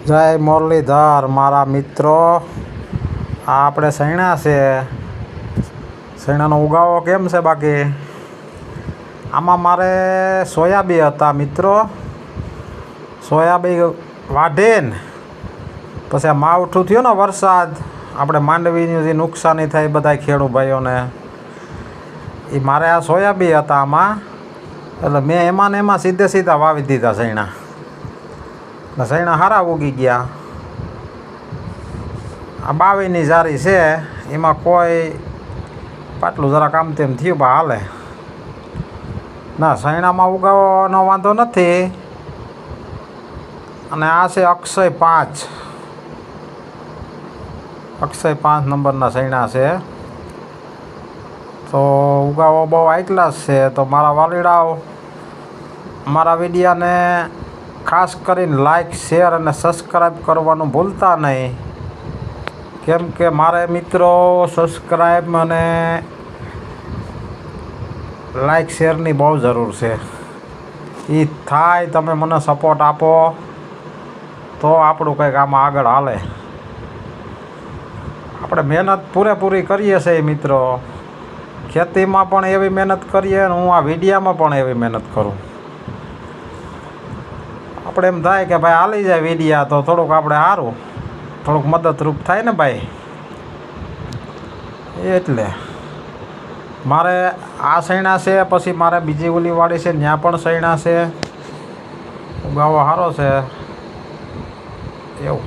જય મુરલીધર મારા મિત્રો, આ આપણે સૈણા છે. સૈણાનો ઉગાવો કેમ છે? બાકી આમાં મારે સોયાબી હતા મિત્રો. સોયાબી વાઢીને પછી આ માવઠું થયું ને વરસાદ, આપણે માંડવીની જે નુકસાની થાય બધા ખેડૂત ભાઈઓને, એ મારે આ સોયાબી હતા આમાં. એટલે મેં એમાં ને એમાં સીધા વાવી દીધા સૈણા. એટલે સૈણા સારા ઉગી ગયા. આ 22ની જારી છે, એમાં કોઈ પાટલું જરાક આમ તેમ થયું બા હાલે ના. સૈણામાં ઉગાવવાનો વાંધો નથી. અને આ છે અક્ષય 5. અક્ષય 5 નંબરના સૈણા છે. તો ઉગાવો બહુ હાઈ ક્લાસ છે. તો મારા વાલીડાઓ મારા વિડીયાને ખાસ કરીને લાઈક, શેર અને સબસ્ક્રાઈબ કરવાનું ભૂલતા નહીં. કેમ કે મારે મિત્રો સબસ્ક્રાઈબ અને લાઈક શેરની બહુ જરૂર છે. એ થાય તમે મને સપોર્ટ આપો તો આપણું કંઈક આમાં આગળ હાલે. આપણે મહેનત પૂરેપૂરી કરીએ છીએ મિત્રો. ખેતીમાં પણ એવી મહેનત કરીએ અને હું આ વિડીયામાં પણ એવી મહેનત કરું. આપણે એમ થાય કે ભાઈ હાલી જાય વિડીયા તો થોડુંક આપણે સારું, થોડુંક મદદરૂપ થાય ને ભાઈ. એટલે મારે આ સૈણા છે, પછી મારે બીજી ઓલી વાડી છે ત્યાં પણ સૈણા છે. ઉગાવો સારો છે એવું.